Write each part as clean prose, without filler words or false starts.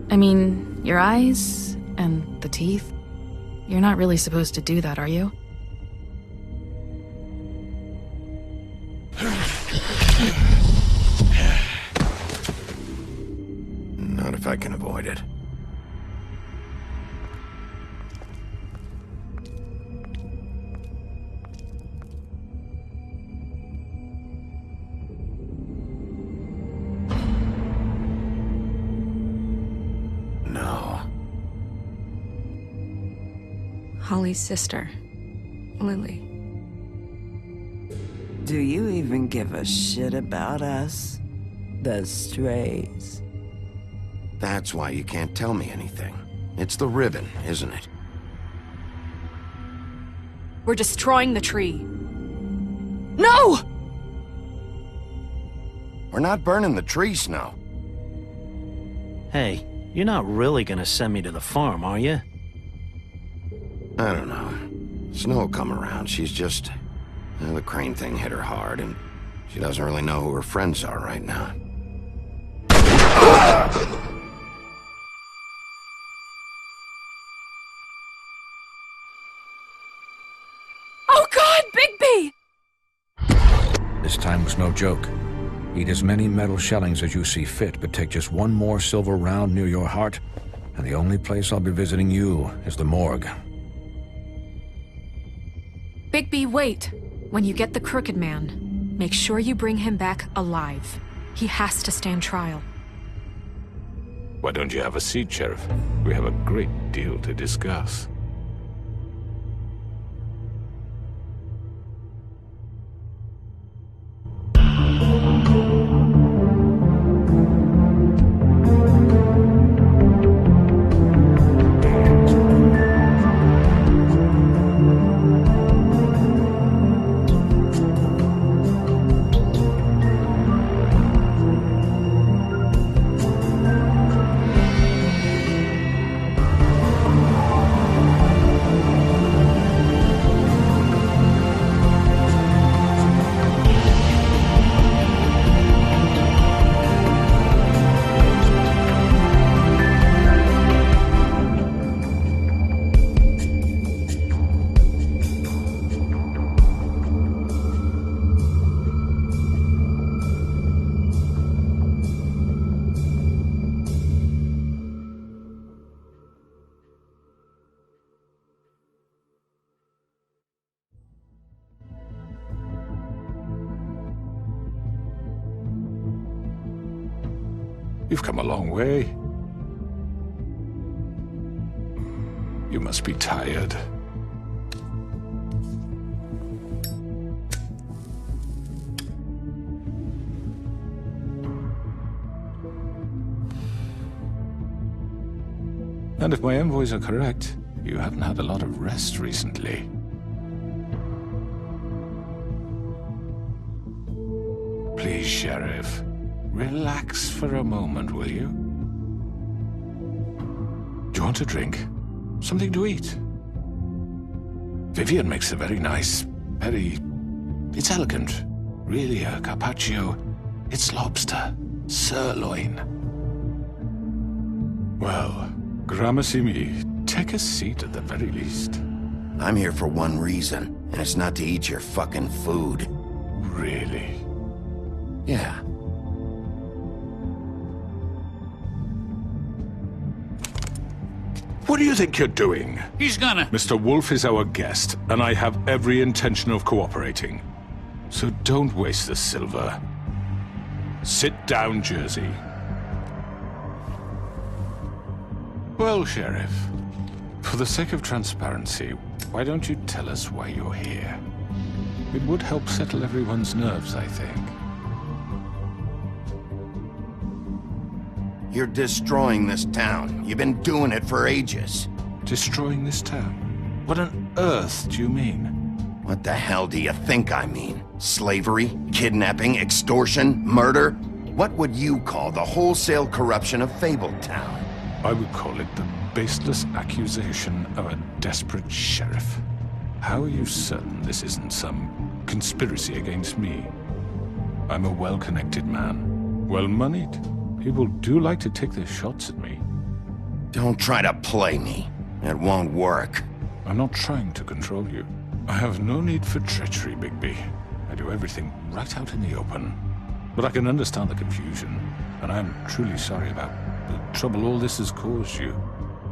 I mean, your eyes and the teeth. You're not really supposed to do that, are you? Not if I can avoid it. No. Holly's sister, Lily. Do you even give a shit about us? The strays? That's why you can't tell me anything. It's the ribbon, isn't it? We're destroying the tree. No! We're not burning the tree, Snow. Hey, you're not really gonna send me to the farm, are you? I don't know. Snow will come around. She's just... the crane thing hit her hard, and she doesn't really know who her friends are right now. Oh God, Bigby! This time was no joke. Eat as many metal shellings as you see fit, but take just one more silver round near your heart, and the only place I'll be visiting you is the morgue. Bigby, wait. When you get the Crooked Man, make sure you bring him back alive. He has to stand trial. Why don't you have a seat, Sheriff? We have a great deal to discuss. You've come a long way. You must be tired. And if my envoys are correct, you haven't had a lot of rest recently. Please, Sheriff. Relax for a moment, will you? Do you want a drink? Something to eat? Vivian makes a very nice, it's elegant. Really a carpaccio. It's lobster. Sirloin. Well, gramercy me. Take a seat at the very least. I'm here for one reason, and it's not to eat your fucking food. Really? Yeah. What do you think you're doing? He's gonna... Mr. Wolf is our guest, and I have every intention of cooperating. So don't waste the silver. Sit down, Jersey. Well, Sheriff, for the sake of transparency, why don't you tell us why you're here? It would help settle everyone's nerves, I think. You're destroying this town. You've been doing it for ages. Destroying this town? What on earth do you mean? What the hell do you think I mean? Slavery? Kidnapping? Extortion? Murder? What would you call the wholesale corruption of Fabletown? I would call it the baseless accusation of a desperate sheriff. How are you certain this isn't some conspiracy against me? I'm a well-connected man, well-moneyed. People do like to take their shots at me. Don't try to play me. It won't work. I'm not trying to control you. I have no need for treachery, Bigby. I do everything right out in the open. But I can understand the confusion, and I'm truly sorry about the trouble all this has caused you.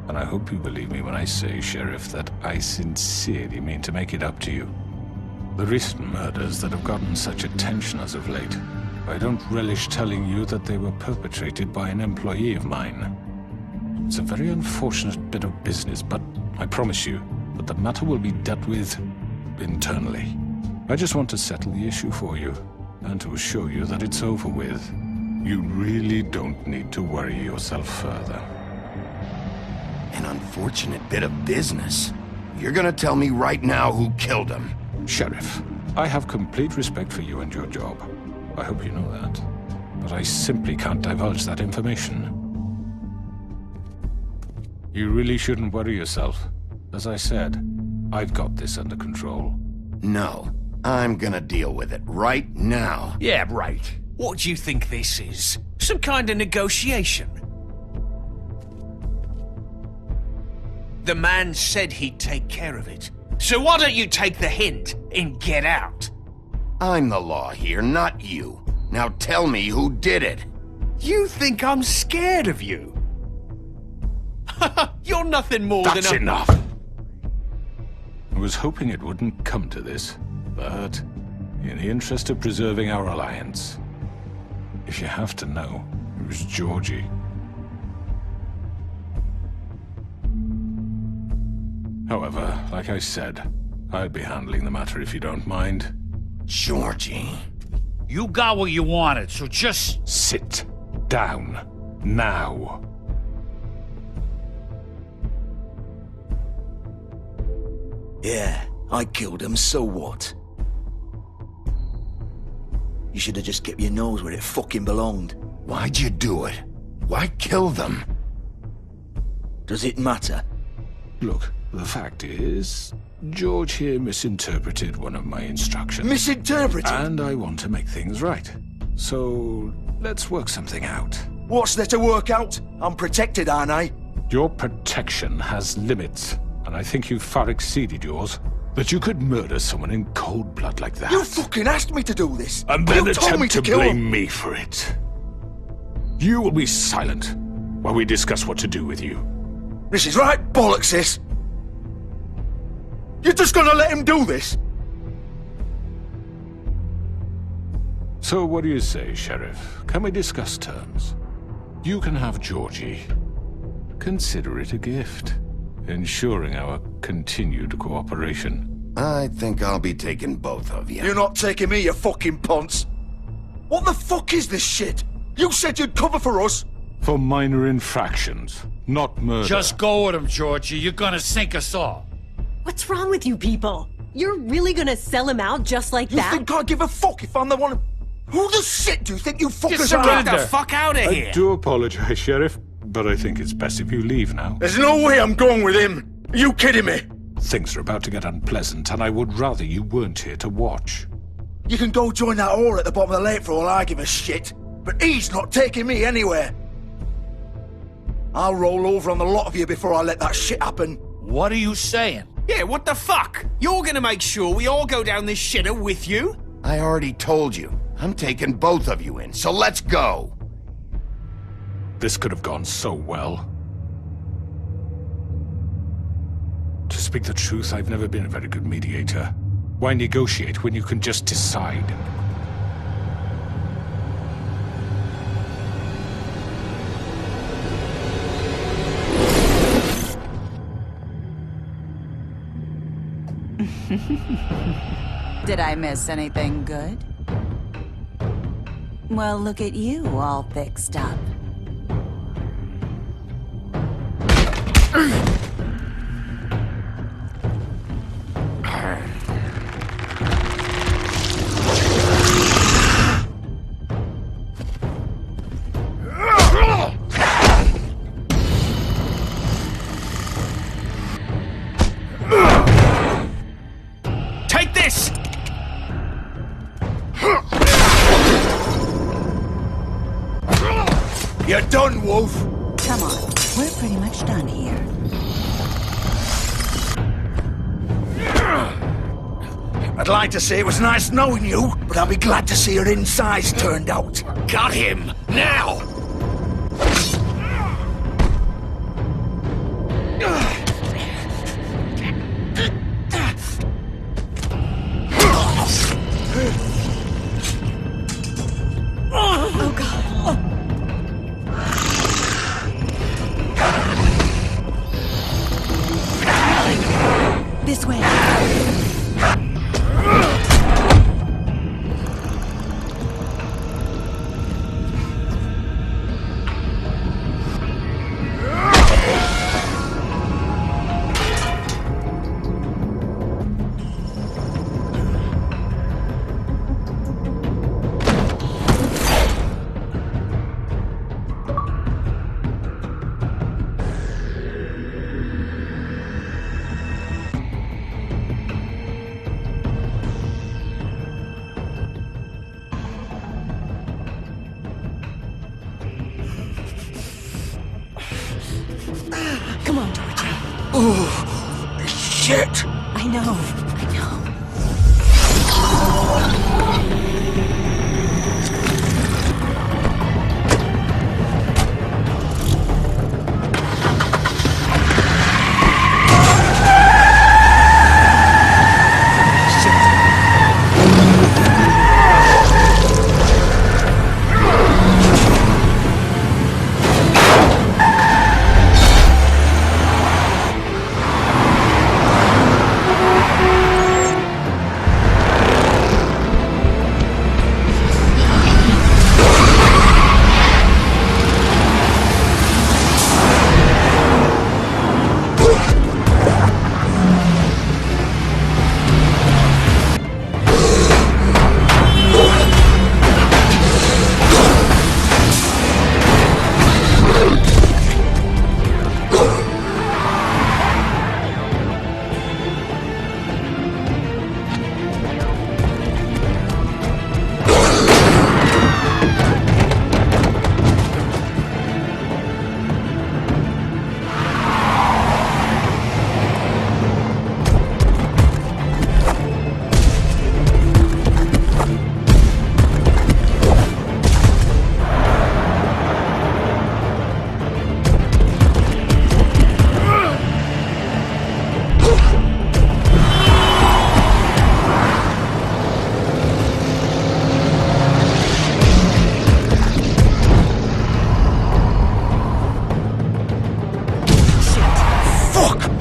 And I hope you believe me when I say, Sheriff, that I sincerely mean to make it up to you. The recent murders that have gotten such attention as of late, I don't relish telling you that they were perpetrated by an employee of mine. It's a very unfortunate bit of business, but I promise you that the matter will be dealt with internally. I just want to settle the issue for you, and to assure you that it's over with. You really don't need to worry yourself further. An unfortunate bit of business. You're gonna tell me right now who killed him. Sheriff, I have complete respect for you and your job. I hope you know that. But I simply can't divulge that information. You really shouldn't worry yourself. As I said, I've got this under control. No, I'm gonna deal with it right now. Yeah, right. What do you think this is? Some kind of negotiation? The man said he'd take care of it. So why don't you take the hint and get out? I'm the law here, not you. Now tell me who did it. You think I'm scared of you? You're nothing more That's than a... enough! I was hoping it wouldn't come to this, but in the interest of preserving our alliance, if you have to know, it was Georgie. However, like I said, I'd be handling the matter if you don't mind. Georgie. You got what you wanted, so just... Sit down. Now. Yeah, I killed him, so what? You should have just kept your nose where it fucking belonged. Why'd you do it? Why kill them? Does it matter? Look, the fact is, George here misinterpreted one of my instructions. Misinterpreted? And I want to make things right. So, let's work something out. What's there to work out? I'm protected, aren't I? Your protection has limits, and I think you've far exceeded yours. That you could murder someone in cold blood like that. You fucking asked me to do this! And then you told me attempt to kill blame him. me for it. You will be silent while we discuss what to do with you. This is right bollocks, sis! You're just gonna let him do this? So what do you say, Sheriff? Can we discuss terms? You can have Georgie. Consider it a gift, ensuring our continued cooperation. I think I'll be taking both of you. You're not taking me, you fucking ponce! What the fuck is this shit? You said you'd cover for us! For minor infractions, not murder. Just go with him, Georgie. You're gonna sink us all. What's wrong with you people? You're really gonna sell him out just like You that? think I give a fuck if I'm the one... Who the shit do you think you fuckers Get are? the fuck out of I here! do apologize, Sheriff, but I think it's best if you leave now. There's no way I'm going with him! Are you kidding me? Things are about to get unpleasant, and I would rather you weren't here to watch. You can go join that whore at the bottom of the lake for all I give a shit, but he's not taking me anywhere. I'll roll over on the lot of you before I let that shit happen. What are you saying? Yeah, what the fuck? You're gonna make sure we all go down this shitter with you? I already told you. I'm taking both of you in, so let's go. This could have gone so well. To speak the truth, I've never been a very good mediator. Why negotiate when you can just decide? Did I miss anything good? Well, look at you, all fixed up. Take this! You're done, Wolf! Come on. We're pretty much done here. I'd like to say it was nice knowing you, but I'll be glad to see your insides turned out. Got him! Now! Oh, God. This way. Come on, Georgie. Oh, shit! I know.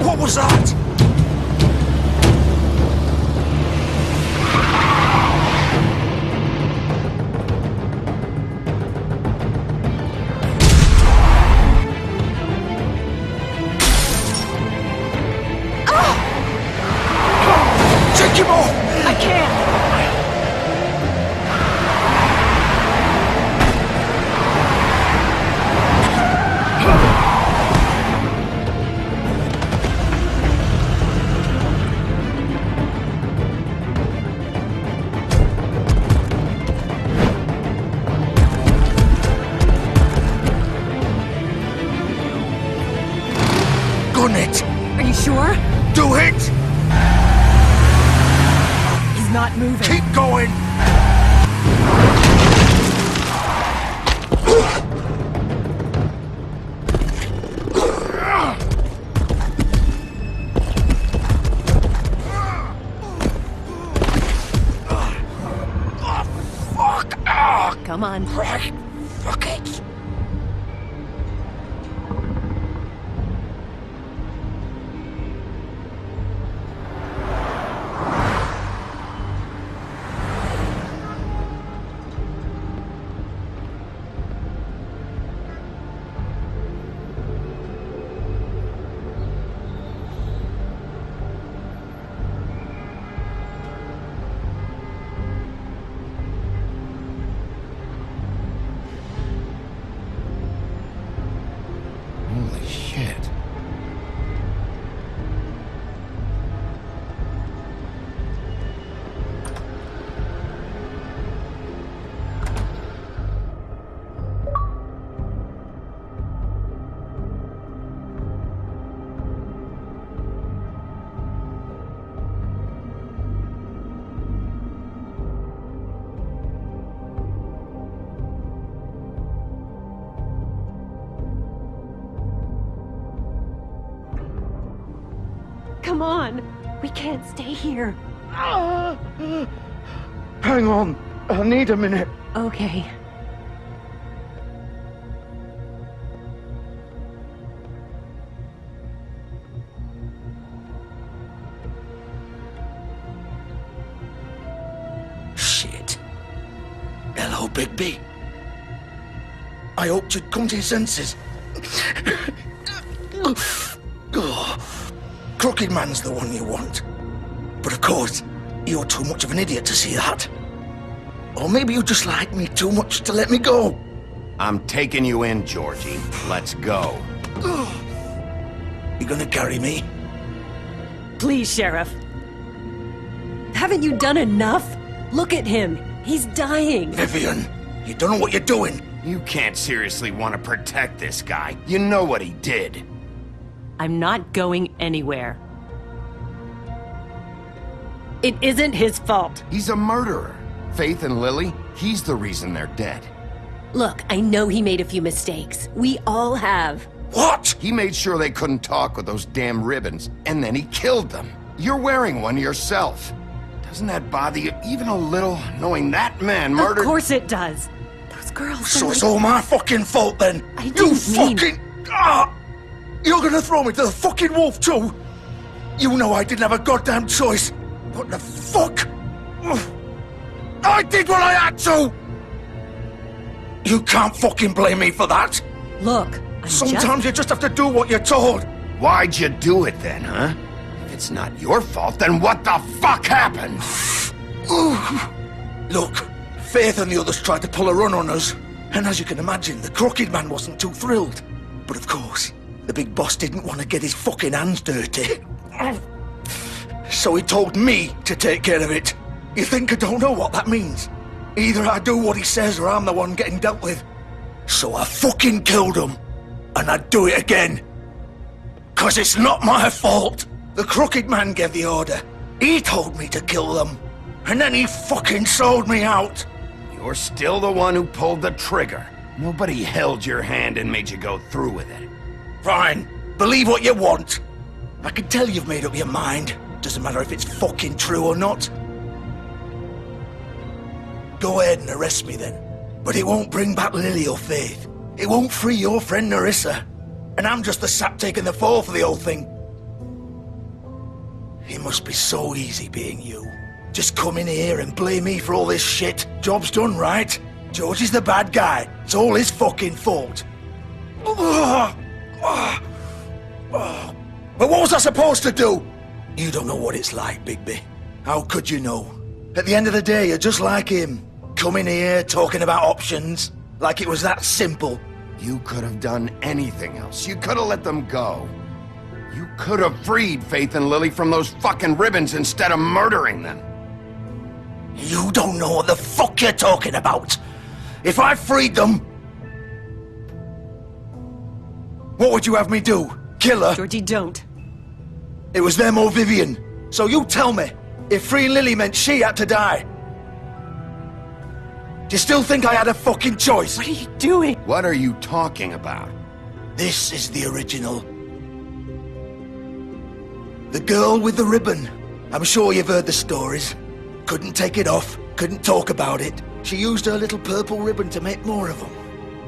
What was that? Take him off! I can't! Gun it! Are you sure? Do it! He's not moving. Keep going! Come on. Fuck it! come on. We can't stay here. Hang on. I need a minute. Okay. Shit. Hello, Bigby. I hoped you'd come to your senses. Crooked Man's the one you want. But of course, you're too much of an idiot to see that. Or maybe you just like me too much to let me go. I'm taking you in, Georgie. Let's go. You gonna carry me? Please, Sheriff. Haven't you done enough? Look at him. He's dying. Vivian, you don't know what you're doing. You can't seriously want to protect this guy. You know what he did. I'm not going anywhere. It isn't his fault. He's a murderer. Faith and Lily, he's the reason they're dead. Look, I know he made a few mistakes. We all have. What? He made sure they couldn't talk with those damn ribbons, and then he killed them. You're wearing one yourself. Doesn't that bother you even a little, knowing that man murdered— Of course it does. Those girls— So it's all my fucking fault then? I didn't mean— fucking— You're gonna throw me to the fucking wolf too? You know I didn't have a goddamn choice. What the fuck? I did what I had to! You can't fucking blame me for that. Look, Sometimes you just have to do what you're told. Why'd you do it then, huh? If it's not your fault, then what the fuck happened? Look, Faith and the others tried to pull a run on us. And as you can imagine, the Crooked Man wasn't too thrilled. But of course, the big boss didn't want to get his fucking hands dirty. So he told me to take care of it. You think I don't know what that means? Either I do what he says or I'm the one getting dealt with. So I fucking killed him. And I'd do it again. 'Cause it's not my fault. The Crooked Man gave the order. He told me to kill them. And then he fucking sold me out. You're still the one who pulled the trigger. Nobody held your hand and made you go through with it. Fine. Believe what you want. I can tell you've made up your mind. Doesn't matter if it's fucking true or not. Go ahead and arrest me then. But it won't bring back Lily or Faith. It won't free your friend Narissa. And I'm just the sap taking the fall for the whole thing. It must be so easy being you. Just come in here and blame me for all this shit. Job's done, right? George is the bad guy. It's all his fucking fault. But what was I supposed to do? You don't know what it's like, Bigby. How could you know? At the end of the day, you're just like him. Coming here, talking about options. Like it was that simple. You could have done anything else. You could have let them go. You could have freed Faith and Lily from those fucking ribbons instead of murdering them. You don't know what the fuck you're talking about. If I freed them... What would you have me do? Kill her? Georgie, don't. It was them or Vivian. So you tell me, if freeing Lily meant she had to die. Do you still think I had a fucking choice? What are you doing? What are you talking about? This is the original. The girl with the ribbon. I'm sure you've heard the stories. Couldn't take it off, couldn't talk about it. She used her little purple ribbon to make more of them.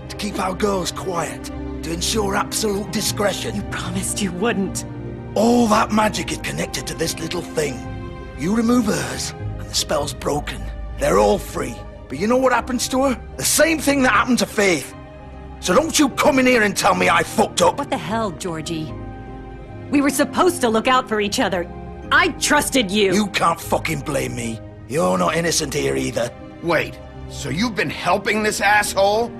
To keep our girls quiet. To ensure absolute discretion. You promised you wouldn't. All that magic is connected to this little thing. You remove hers, and the spell's broken. They're all free. But you know what happens to her? The same thing that happened to Faith. So don't you come in here and tell me I fucked up. What the hell, Georgie? We were supposed to look out for each other. I trusted you. You can't fucking blame me. You're not innocent here either. Wait, so you've been helping this asshole?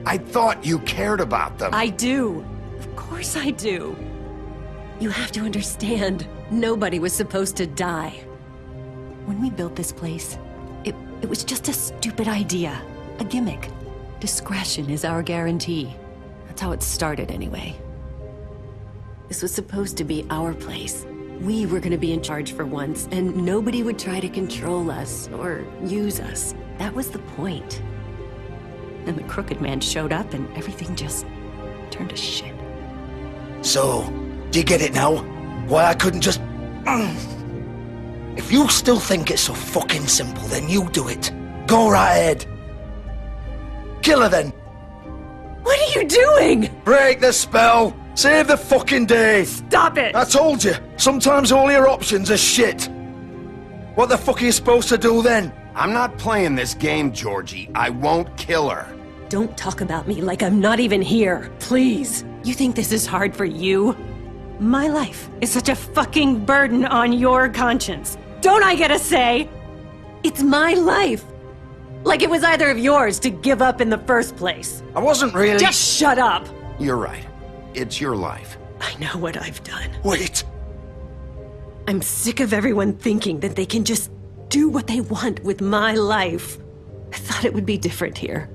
I thought you cared about them. I do. Of course I do. You have to understand, nobody was supposed to die. When we built this place, it was just a stupid idea. A gimmick. Discretion is our guarantee. That's how it started anyway. This was supposed to be our place. We were gonna be in charge for once, and nobody would try to control us or use us. That was the point. Then the Crooked Man showed up and everything just turned to shit. So, do you get it now? Why I couldn't just... If you still think it's so fucking simple, then you do it. Go right ahead. Kill her then. What are you doing? Break the spell. Save the fucking day. Stop it. I told you. Sometimes all your options are shit. What the fuck are you supposed to do then? I'm not playing this game, Georgie. I won't kill her. Don't talk about me like I'm not even here. Please. You think this is hard for you? My life is such a fucking burden on your conscience. Don't I get a say? It's my life. Like it was either of yours to give up in the first place. I wasn't really... Just shut up. You're right. It's your life. I know what I've done. Wait. I'm sick of everyone thinking that they can just do what they want with my life. I thought it would be different here.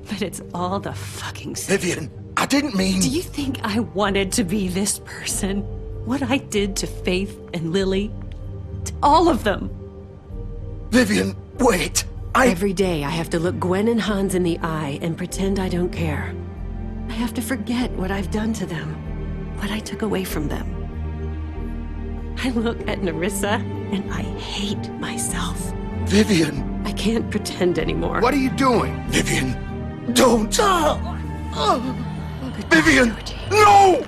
But it's all the fucking same. Vivian, I didn't mean... Do you think I wanted to be this person? What I did to Faith and Lily? To all of them. Vivian, wait. Every day I have to look Gwen and Hans in the eye and pretend I don't care. I have to forget what I've done to them. What I took away from them. I look at Nerissa and I hate myself. Vivian. I can't pretend anymore. What are you doing? Vivian, don't. Vivian, no!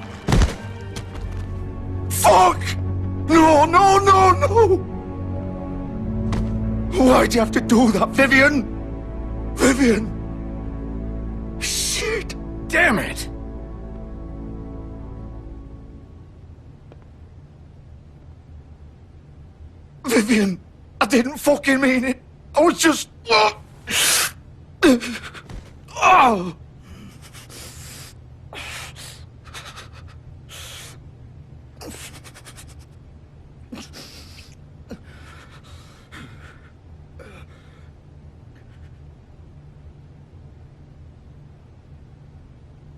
Fuck! No, no, no, no! Why'd you have to do that, Vivian? Vivian! Shit! Damn it! Vivian, I didn't fucking mean it. I was just... Oh!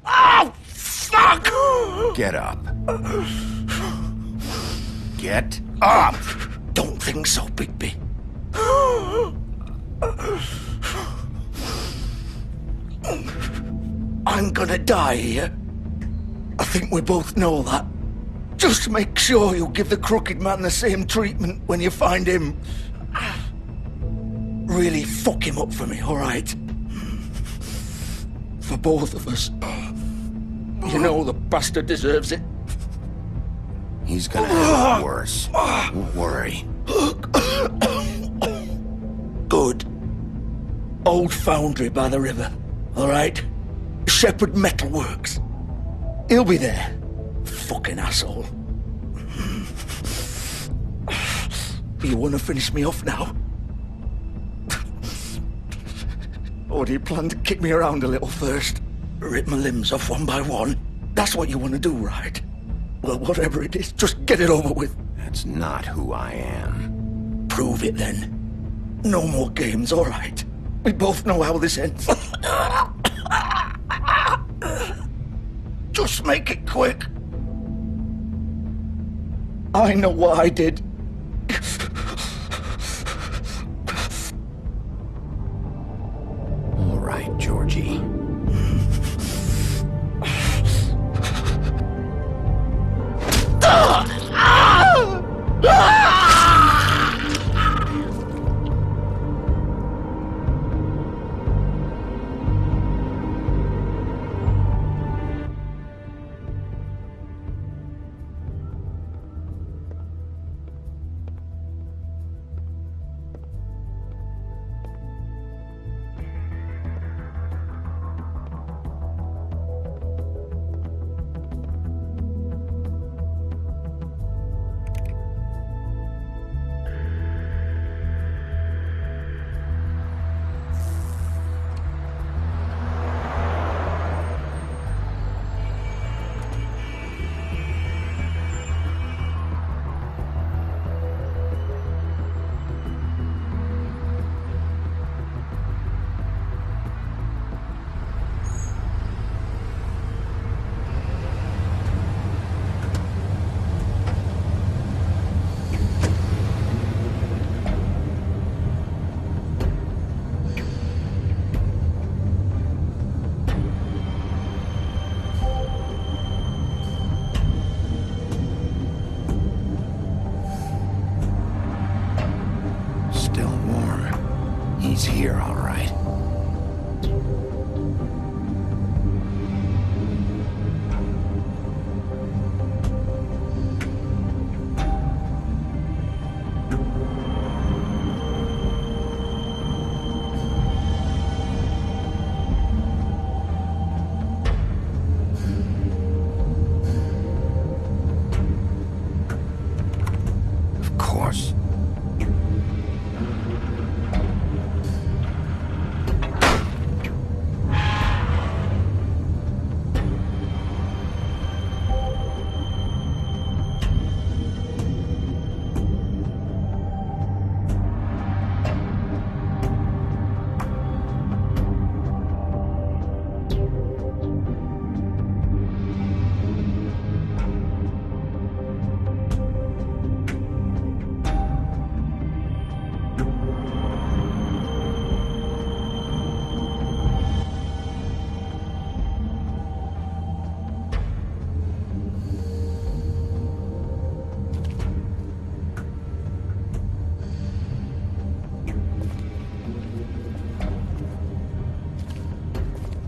Oh, fuck! Get up. Get up! Don't think so, Bigby. I'm gonna die here. I think we both know that. Just make sure you give the crooked man the same treatment when you find him. Really fuck him up for me, all right? For both of us. You know the bastard deserves it. He's gonna have it worse. Don't worry. Good. Old foundry by the river, all right? Shepherd Metalworks. He'll be there. Fucking asshole. You want to finish me off now? Or do you plan to kick me around a little first? Rip my limbs off one by one? That's what you want to do, right? Well, whatever it is, just get it over with. That's not who I am. Prove it then. No more games, all right? We both know how this ends. Just make it quick. I know what I did. All right, Georgie. He's here, all right. Of course.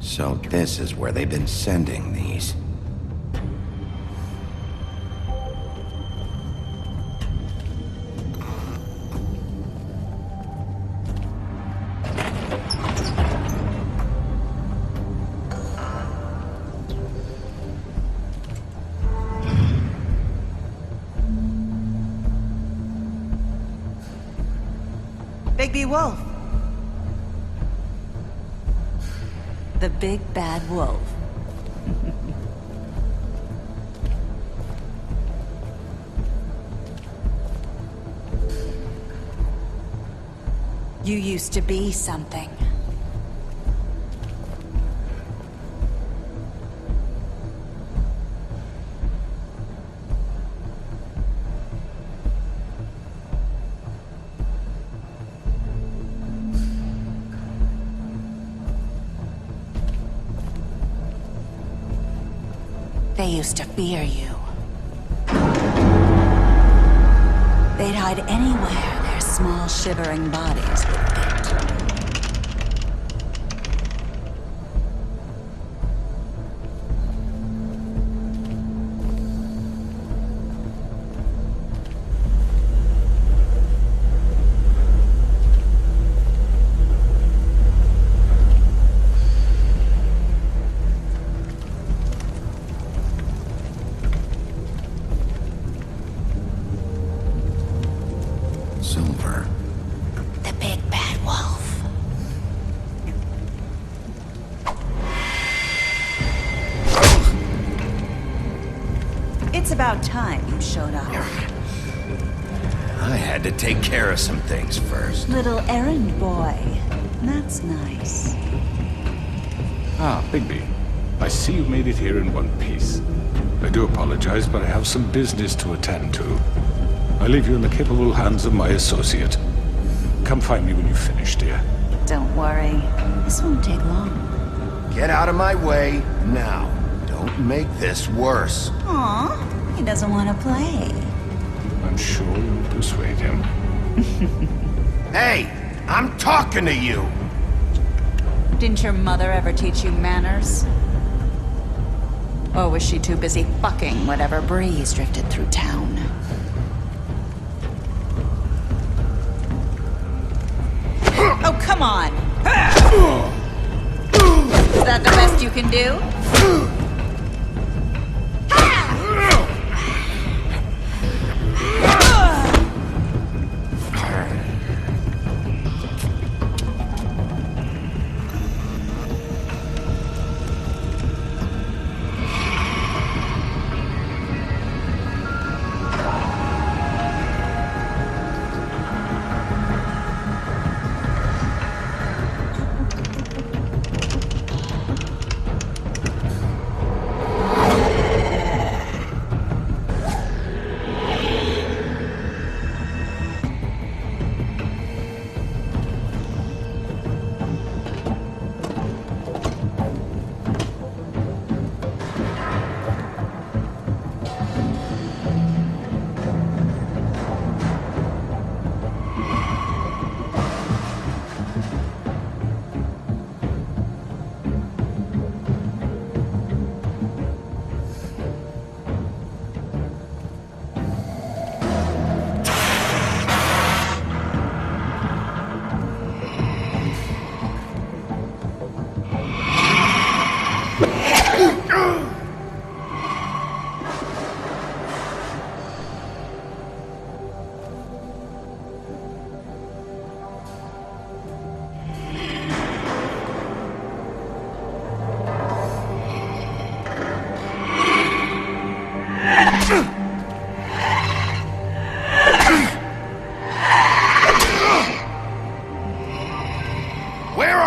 So this is where they've been sending these. Bigby Wolf. The big bad wolf. You used to be something. They used to fear you. They'd hide anywhere their small, shivering bodies would fit. Silver. The big bad wolf. It's about time you showed up. I had to take care of some things first. Little errand boy. That's nice. Ah, Bigby. I see you made it here in one piece. I do apologize, but I have some business to attend to. I leave you in the capable hands of my associate. Come find me when you've finished, dear. Don't worry. This won't take long. Get out of my way now. Don't make this worse. Aw, he doesn't want to play. I'm sure you'll persuade him. Hey, I'm talking to you! Didn't your mother ever teach you manners? Or was she too busy fucking whatever breeze drifted through town? Oh, come on! Is that the best you can do?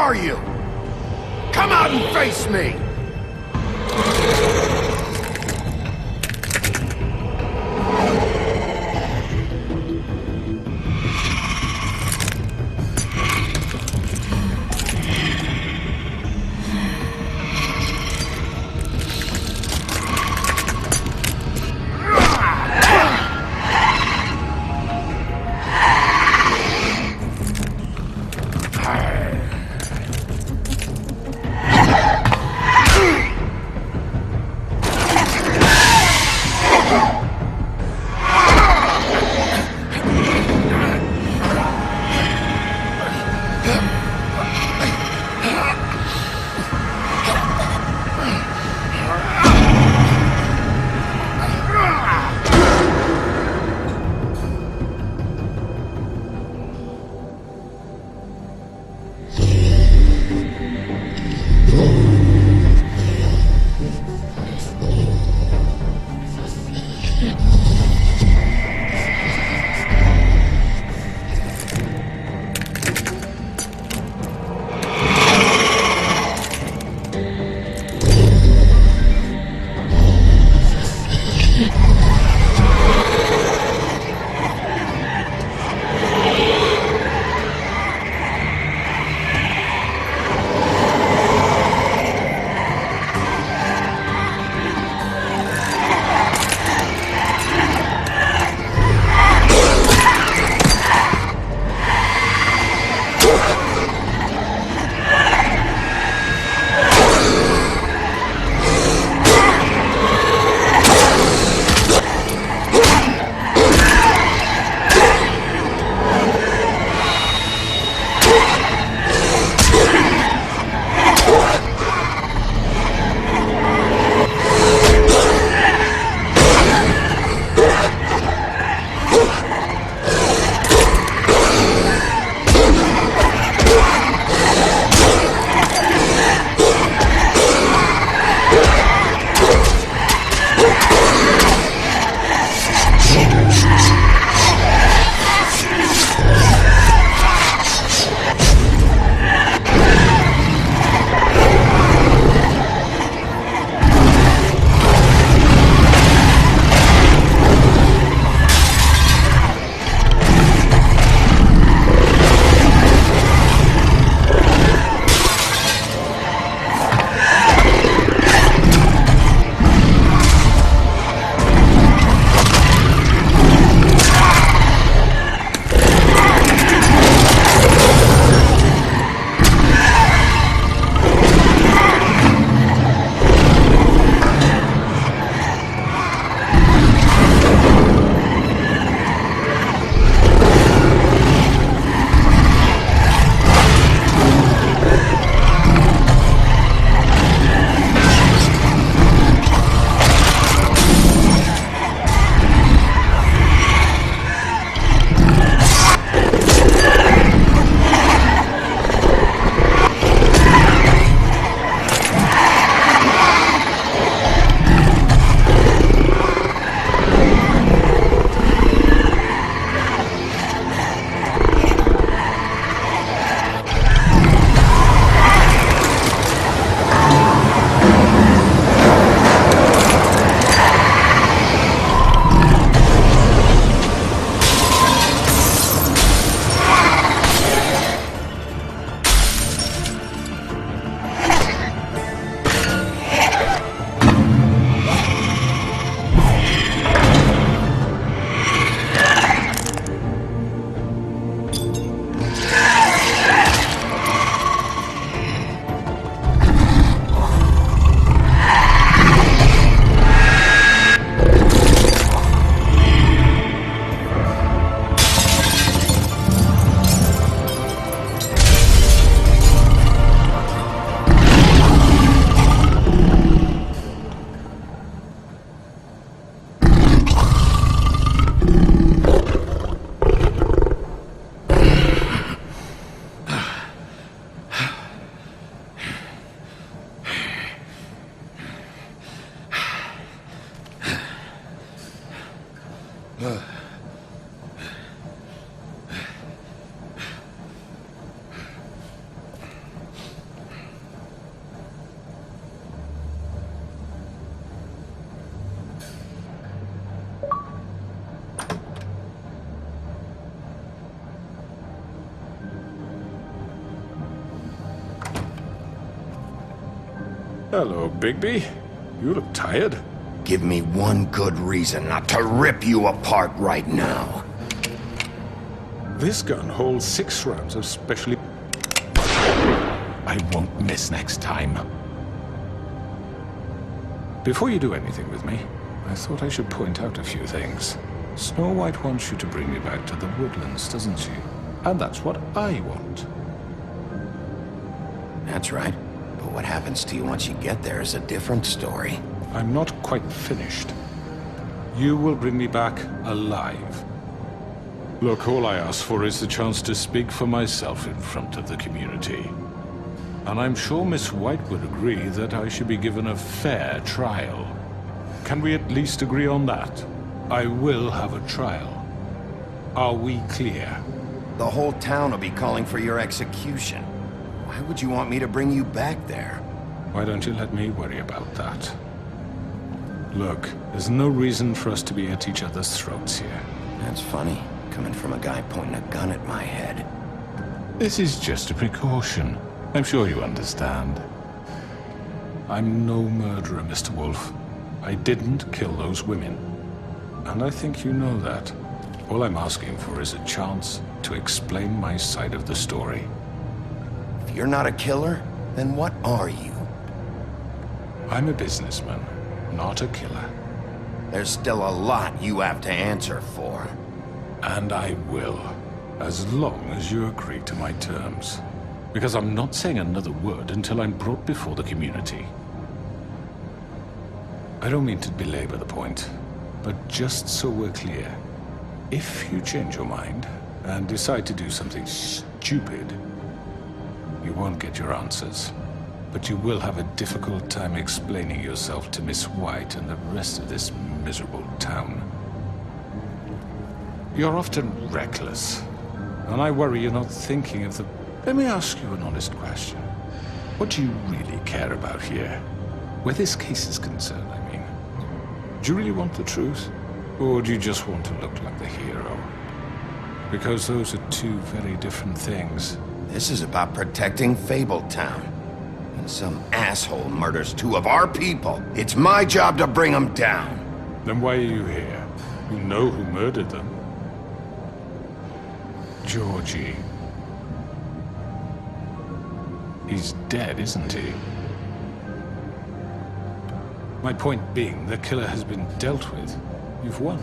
are you? Come out and face me! Hello, Bigby. You look tired. Give me one good reason not to rip you apart right now. This gun holds 6 rounds of specially... I won't miss next time. Before you do anything with me, I thought I should point out a few things. Snow White wants you to bring me back to the woodlands, doesn't she? And that's what I want. That's right. But what happens to you once you get there is a different story. I'm not quite finished. You will bring me back alive. Look, all I ask for is the chance to speak for myself in front of the community. And I'm sure Miss White would agree that I should be given a fair trial. Can we at least agree on that? I will have a trial. Are we clear? The whole town will be calling for your execution. Why would you want me to bring you back there? Why don't you let me worry about that? Look, there's no reason for us to be at each other's throats here. That's funny, coming from a guy pointing a gun at my head. This is just a precaution. I'm sure you understand. I'm no murderer, Mr. Wolf. I didn't kill those women. And I think you know that. All I'm asking for is a chance to explain my side of the story. If you're not a killer, then what are you? I'm a businessman, not a killer. There's still a lot you have to answer for. And I will, as long as you agree to my terms. Because I'm not saying another word until I'm brought before the community. I don't mean to belabor the point, but just so we're clear, if you change your mind and decide to do something stupid, you won't get your answers. But you will have a difficult time explaining yourself to Miss White and the rest of this miserable town. You're often reckless, and I worry you're not thinking of the... Let me ask you an honest question. What do you really care about here? Where this case is concerned, I mean. Do you really want the truth? Or do you just want to look like the hero? Because those are two very different things. This is about protecting Fabletown. And some asshole murders 2 of our people. It's my job to bring them down. Then why are you here? You know who murdered them. Georgie. He's dead, isn't he? My point being, the killer has been dealt with. You've won.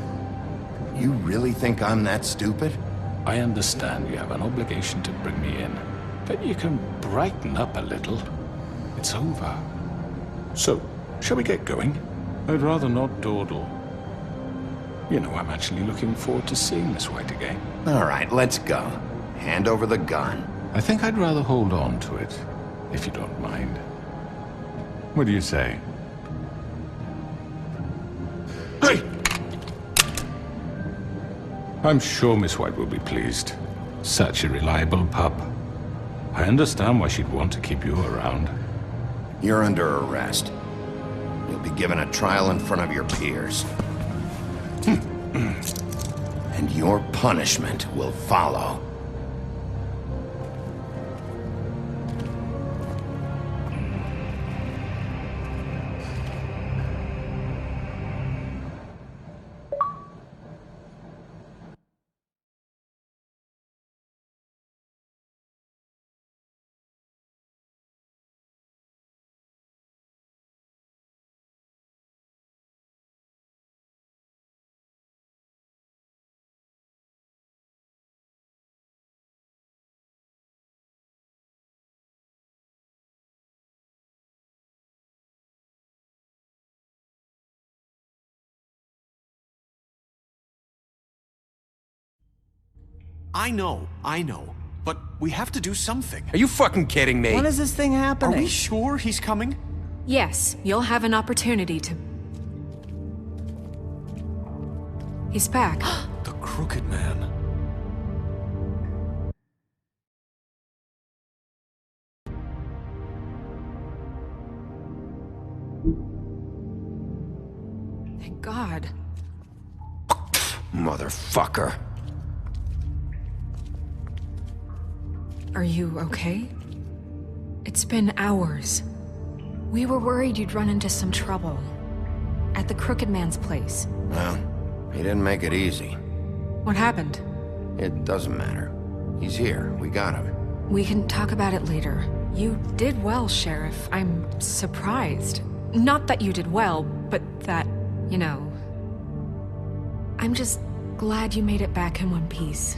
You really think I'm that stupid? I understand you have an obligation to bring me in, but you can brighten up a little. It's over. So, shall we get going? I'd rather not dawdle. You know, I'm actually looking forward to seeing Miss White again. All right, let's go. Hand over the gun. I think I'd rather hold on to it, if you don't mind. What do you say? Hey! I'm sure Miss White will be pleased. Such a reliable pup. I understand why she'd want to keep you around. You're under arrest. You'll be given a trial in front of your peers. And your punishment will follow. I know. But we have to do something. Are you fucking kidding me? When is this thing happening? Are we sure he's coming? Yes, you'll have an opportunity to... He's back. The Crooked Man. Thank God. Motherfucker. Are you okay? It's been hours. We were worried you'd run into some trouble. At the Crooked Man's place. Well, he didn't make it easy. What happened? It doesn't matter. He's here. We got him. We can talk about it later. You did well, Sheriff. I'm surprised. Not that you did well, but that, you know... I'm just glad you made it back in one piece.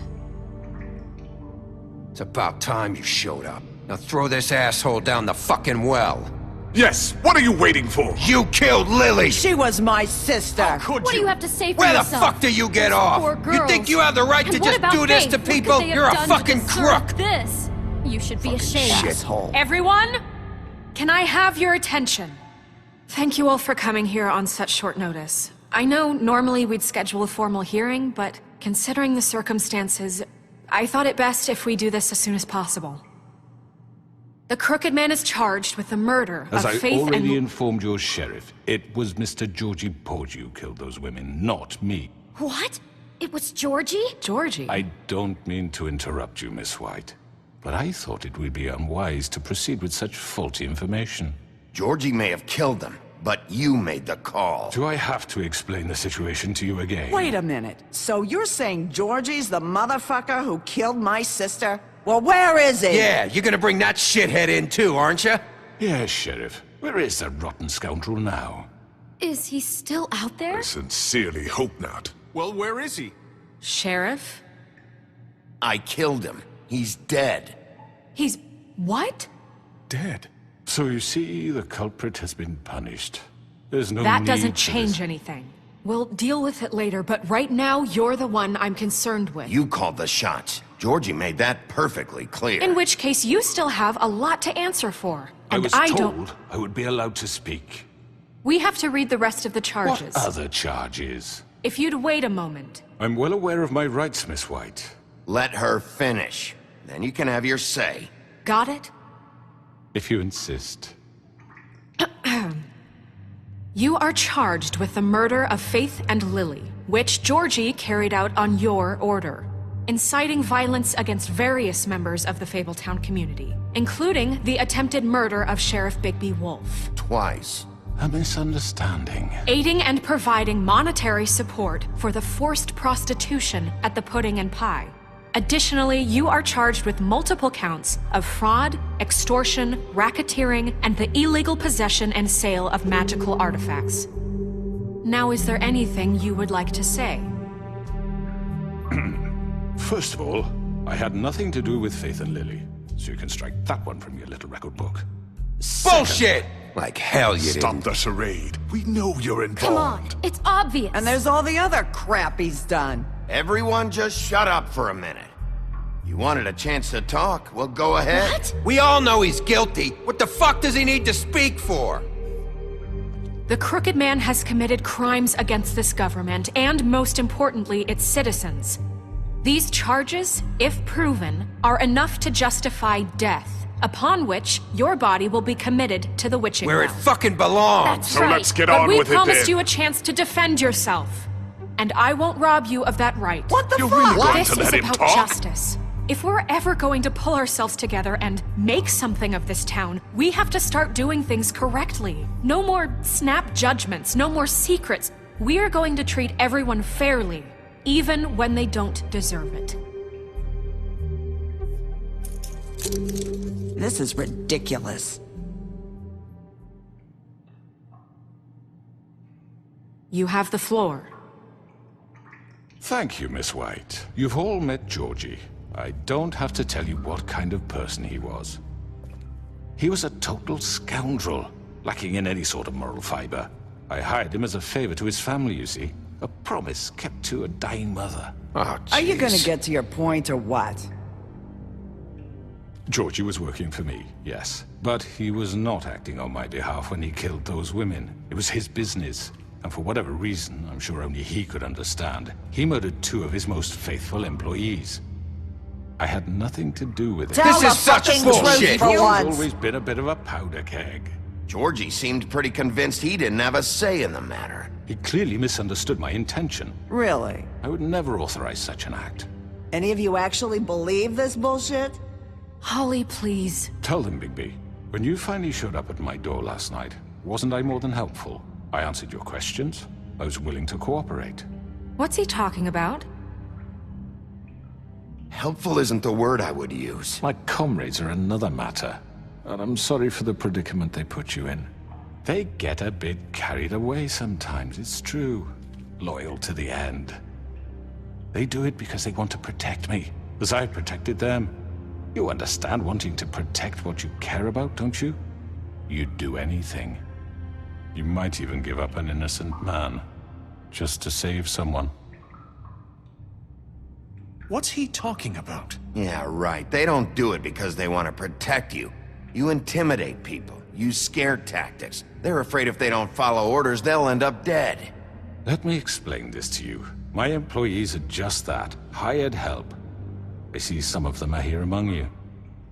It's about time you showed up. Now throw this asshole down the fucking well. Yes, what are you waiting for? You killed Lily! She was my sister. How could What do you? you have to say for Where yourself? the fuck do you get off? Poor You girls. think you have the right And to what just about do this Faith? to What could people? they have You're a done to fucking deserve crook! This. You should be ashamed. Shithole. Everyone? Can I have your attention? Thank you all for coming here on such short notice. I know normally we'd schedule a formal hearing, but considering the circumstances, I thought it best if we do this as soon as possible. The Crooked Man is charged with the murder As of I Faith already and... informed your sheriff, it was Mr. Georgie Porge who killed those women, not me. What? It was Georgie? Georgie? I don't mean to interrupt you, Miss White, but I thought it would be unwise to proceed with such faulty information. Georgie may have killed them, but you made the call. Do I have to explain the situation to you again? Wait a minute. So you're saying Georgie's the motherfucker who killed my sister? Well, where is he? Yeah, you're gonna bring that shithead in too, aren't you? Yes, Sheriff. Where is that rotten scoundrel now? Is he still out there? I sincerely hope not. Well, where is he? Sheriff? I killed him. He's dead. He's... what? Dead. So you see, the culprit has been punished. There's no That need doesn't for this. change anything. We'll deal with it later, but right now, you're the one I'm concerned with. You called the shots. Georgie made that perfectly clear. In which case, you still have a lot to answer for. I And was don't... told I would be allowed to speak. We have to read the rest of the charges. What other charges? If you'd wait a moment. I'm well aware of my rights, Miss White. Let her finish. Then you can have your say. Got it? If you insist. You are charged with the murder of Faith and Lily, which Georgie carried out on your order, inciting violence against various members of the Fabletown community, including the attempted murder of Sheriff Bigby Wolf. Twice. A misunderstanding. Aiding and providing monetary support for the forced prostitution at the Pudding and Pie. Additionally, you are charged with multiple counts of fraud, extortion, racketeering, and the illegal possession and sale of magical artifacts. Now, is there anything you would like to say? First of all, I had nothing to do with Faith and Lily, so you can strike that one from your little record book. Bullshit! Like hell you Stop didn't. the charade. We know you're involved. Come on, it's obvious. And there's all the other crap he's done. Everyone just shut up for a minute. You wanted a chance to talk? Well, go ahead. What? We all know he's guilty. What the fuck does he need to speak for? The Crooked Man has committed crimes against this government and, most importantly, its citizens. These charges, if proven, are enough to justify death, upon which your body will be committed to the witching Where it well. fucking belongs. That's So right. let's get But on we with it promised then. you a chance to defend yourself, and I won't rob you of that right. What the You're fuck? really going This to is let him about talk? justice. If we're ever going to pull ourselves together and make something of this town, we have to start doing things correctly. No more snap judgments, no more secrets. We are going to treat everyone fairly, even when they don't deserve it. This is ridiculous. You have the floor. Thank you, Miss White. You've all met Georgie. I don't have to tell you what kind of person he was. He was a total scoundrel, lacking in any sort of moral fiber. I hired him as a favor to his family, you see. A promise kept to a dying mother. Oh, Are you gonna jeez. get to your point or what? Georgie was working for me, yes. But he was not acting on my behalf when he killed those women. It was his business. And for whatever reason, I'm sure only he could understand, he murdered 2 of his most faithful employees. I had nothing to do with it. Tell This the is such fucking bullshit. truth for He's once. always been a bit of a powder keg. Georgie seemed pretty convinced he didn't have a say in the matter. He clearly misunderstood my intention. Really? I would never authorize such an act. Any of you actually believe this bullshit? Holly, please. Tell them, Bigby. When you finally showed up at my door last night, wasn't I more than helpful? I answered your questions. I was willing to cooperate. What's he talking about? Helpful isn't the word I would use. My comrades are another matter, and I'm sorry for the predicament they put you in. They get a bit carried away sometimes, it's true. Loyal to the end. They do it because they want to protect me, as I protected them. You understand wanting to protect what you care about, don't you? You'd do anything. You might even give up an innocent man, just to save someone. What's he talking about? Yeah, right. They don't do it because they want to protect you. You intimidate people, use scare tactics. They're afraid if they don't follow orders, they'll end up dead. Let me explain this to you. My employees are just that, hired help. I see some of them are here among you.